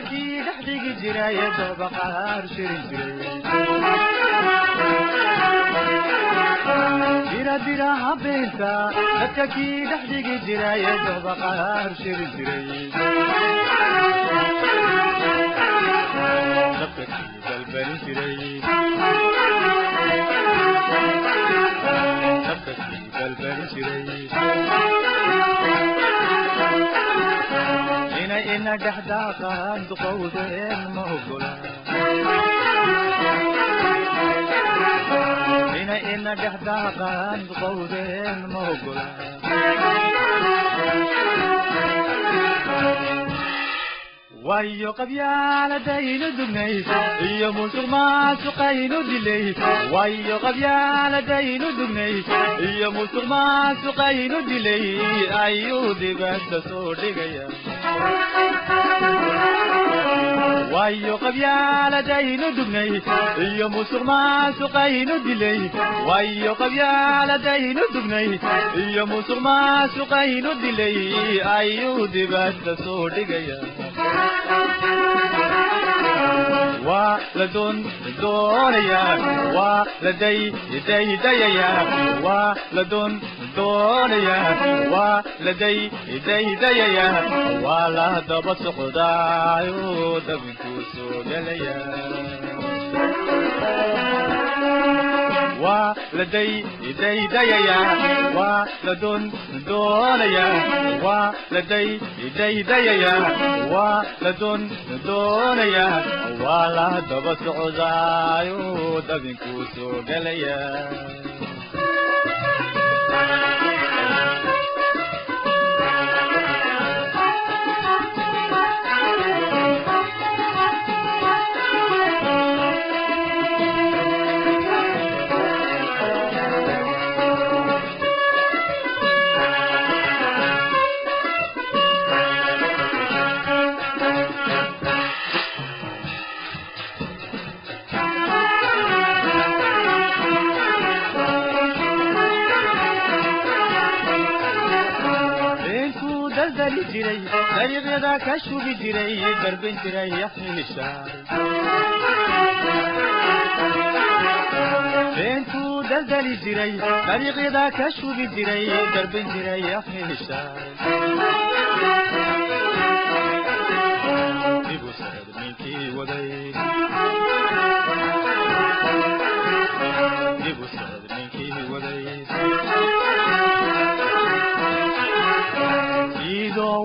dadkii dhex dhigi jiray dabaqaar shirin jiray dira habeenta dadkii dhex dhigi jiray dabaqaar shirin jiray dadkii balbalin jiray dadkii balbalin jiray إنا دحداقا دقودين موغولا إنا دحداقا دقودين موغولا وايو قبيال داينو دغني يا موسق ما سقينو دلي وايو قبيال داينو دغني يا موسق ما سقينو دلي ايو دي بس سو دغيا وايو قبيال داينو دغني يا موسق ما سقينو دلي وايو قبيال داينو دغني يا موسق ما سقينو دلي ايو دي بس سو دغيا ولدن دوريا ولدي يدي ديا ولدن دوريا ولدي يدي ديا ولا دبس خدايو دبنكو سودليا ولدي يدي ديا ولدن دوريا ولدي يدي ديا ولدن دوريا ولا دبس عزايو دبنكو سودليا جري طريق يدا كشوف جري درب جري يحمل الشعر بنتو دلدل جري طريق يدا كشوف جري درب جري يحمل الشعر يبو سرد منكي ودي يبو سرد منكي ودي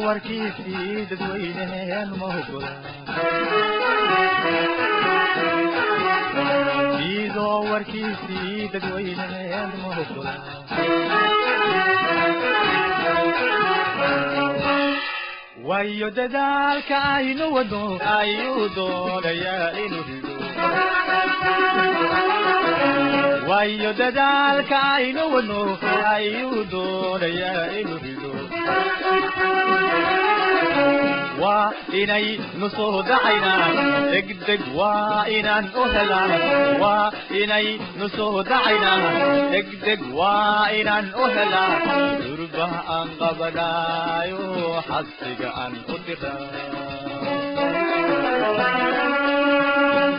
وركيسي ددوينين موغولا إيدو وركيسي ددوينين موغولا وايو ددالك اينو ودو ايو دوليا اينو ديدو وايو ددالك اينو ودو ايو دوليا اينو ديدو وإني نصود عينا اكدب وإنا أهلا وإني نصود عينا اكدب وإنا أهلا دربه أن قبلا يحسق أن أتقى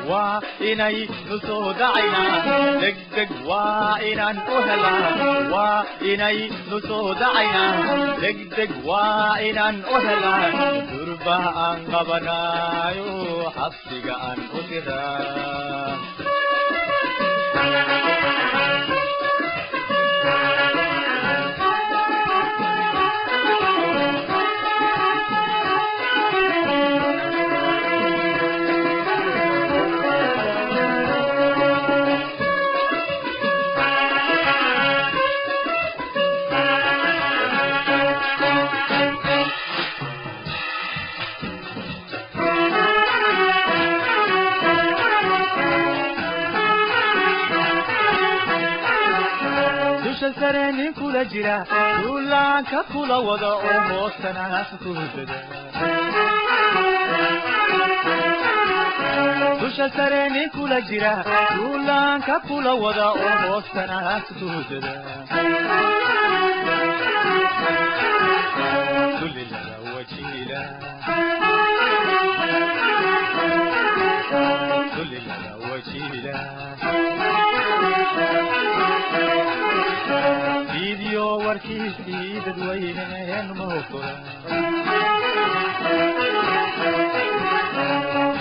وإني نصود عينا دقدق وإنا أهلا وإني نصود عينا دقدق وإنا أهلا دربه أن قبنا يحسق أن أتقى سرني كل جرا ولا كل وضع ومستنا سكوت دوش سرني كل جرا ولا كل وضع ومستنا سكوت كل وجيلا warkiisii dadweyneen ma ogola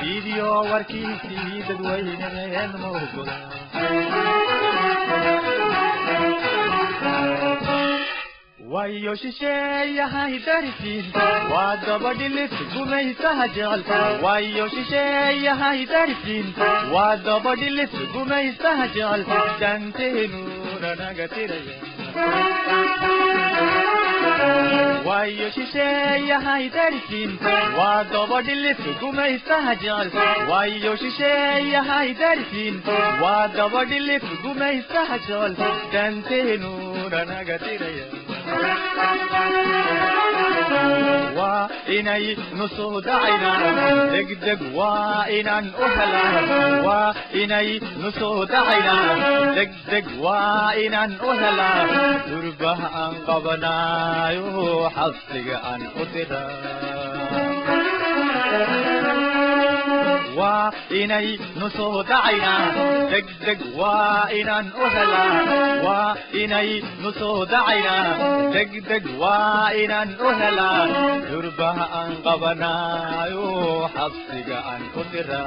video warkiisii dadweyneen ma ogola wayo shisheeyahay darisiin waa dabadhilis gumaysaha jecel wayo shisheeyahay darisiin waa dabadhilis gumaysaha jecel danteenuna naga tiraya wayo shisheeyahay darisiin waa dabadhilis gumaysaha jecel wayo shisheeyahay darisiin waa dabadhilis gumaysaha jecel danteenuna naga tiraya وإني نصود عينا دق وإنن أهلا وإني نصود عينا دق وإنن أهلا تربه أن قبنا يحصق أن أتدا وإني نصود عينا دق وإنن أهلا وإني نصود عينا دق وإنن أهلا تربه أن قبنا يحصق أن أتدا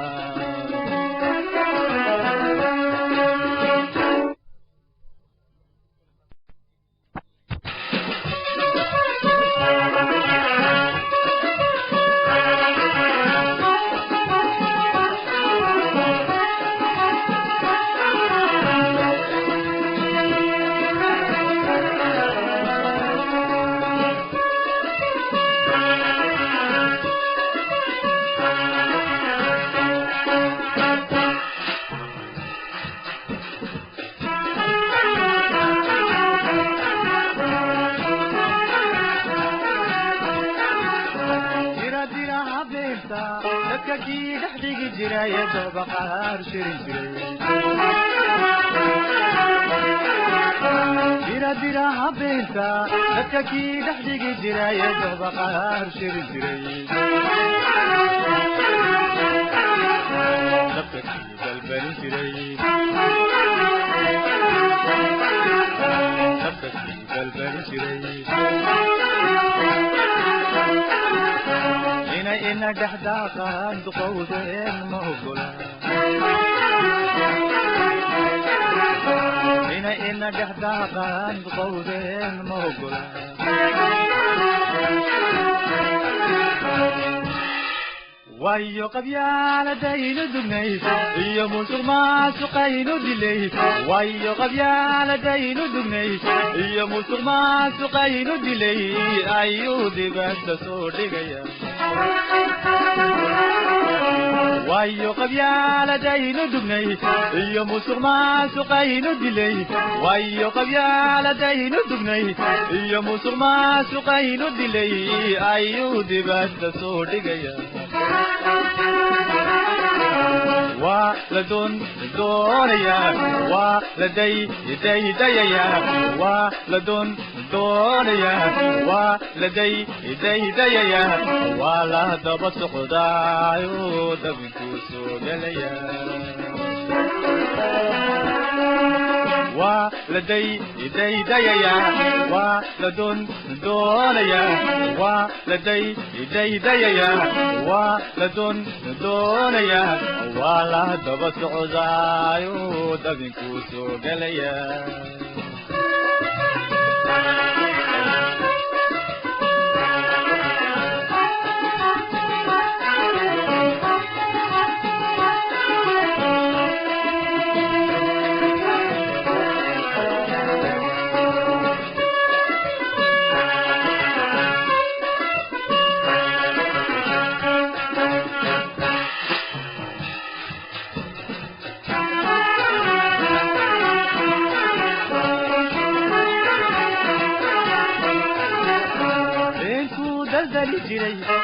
كجيل حديق جراية بقار شرين جرا جرا بنتا كجيل حديق جراية بقار شرين لبكي قلبي شرين لبكي قلبي شرين إن دحداقا دقودين مهقلا إن دحداقا دقودين مهقلا wayo qabyaala dayno dugnayd iyo musuq maasuqaynu dilayd wayo qabyaala dayno dugnayd iyo musuq maasuqaynu dilay ayuu dibadda soo dhigaya wayo qabyaala dayno dugnayd iyo musuq maasuqaynu dilay wayo qabyaala dayno dugnayd iyo musuq maasuqaynu dilay ayuu dibadda soo dhigaya ولدن دوريا ولدي يدي ديا ولدن دوريا ولدي يدي ديا ولا دبس خدايو دبكو سوغليا ولدي يدي ديا ولدن دوريا ولدي يدي ديا ولدن دوريا ولا دبس عزايو دبكو سوغليا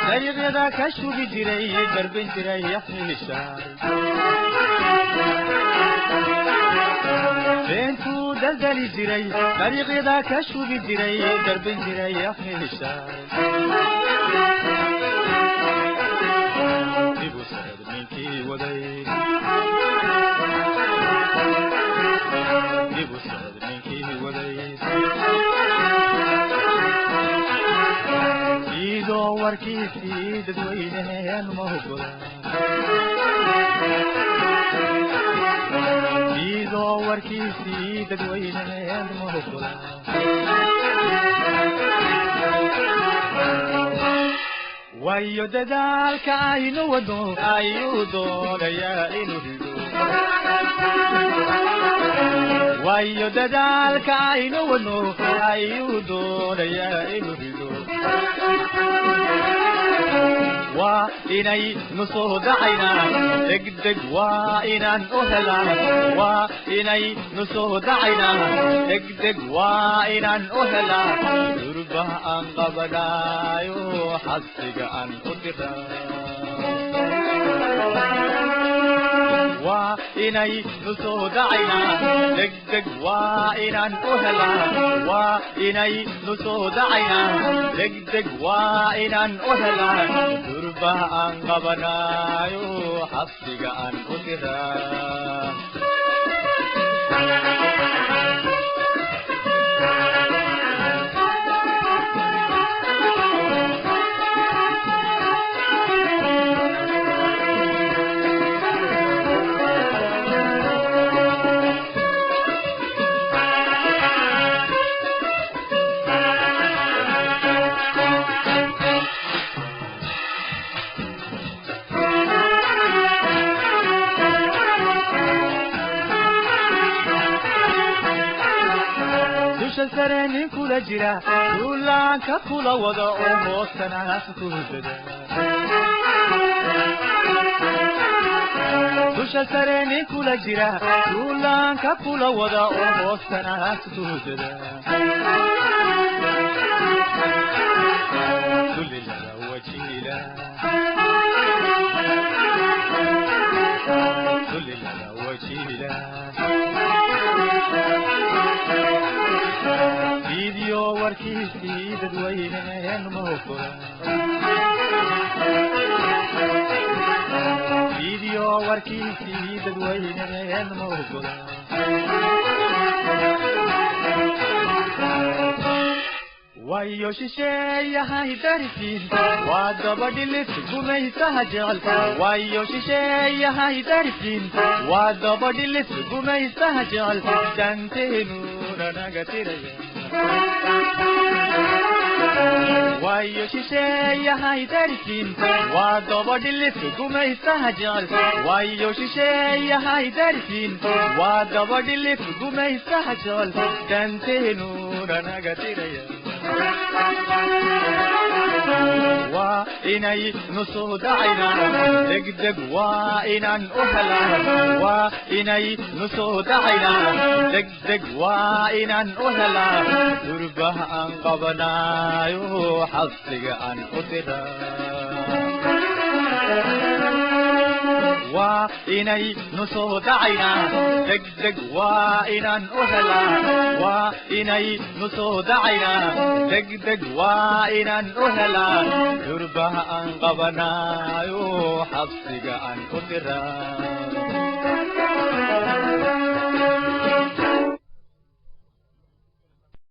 طريق ذاك شو بجري درب جري يحمل الشعر بنتو دلدل جري طريق ذاك شو بجري درب جري يحمل الشعر يبو سعد منكي ودي يبو سعد منكي ودي warkiisii dadweyneheen ma ogola diidoo warkiisii dadweyneheen ma ogola wayo dadaalka aynu wadno ayuu doonayaa inuu rido wayo dadaalka aynu wadno ayuu doonayaa inuu rido waa inaynu soo dacaynaa degdeg waa inaan u helaa waa inaynu soo dacaynaa degdeg waa inaan u helaa durba aan qabanaayo xabsiga aan u diraa waa inaynu soo dacaynaa degdeg waa inaan u helaa waa inaynu soo dacaynaa degdeg waa inaan u helaa durba aan qabanaayo xabsiga aan u diraa سرني كل جرا كلان كل وضع وموتنا كوددا دوش سرني كل جرا كلان كل وضع وموتنا كوددا كل لا وجيلا كل لا وجيلا فيديو وركيسي dadweyneheen ma ogola فيديو وركيسي dadweyneheen ma ogola wayo shisheeyahay darisiin waa dabadhilis gumaysaha jecel wayo shisheeyahay darisiin waa dabadhilis gumaysaha jecel danteennuna naga tiraya wayo shisheeyahay darisiin waa dabadhilis gumaysaha jecel wayo shisheeyahay darisiin waa dabadhilis gumaysaha jecel danteennuna naga tiraya waa inaynu soo dacaynaa degdeg waa inaan u helaa waa inaynu soo dacaynaa degdeg waa inaan u helaa durba aan qabanaayo xabsiga aan u diraa waa inaynu soo dacaynaa degdeg waa inaan u helaa waa inaynu soo dacaynaa degdeg waa inaan u helaa durba aan qabanaayo xabsiga aan u diraa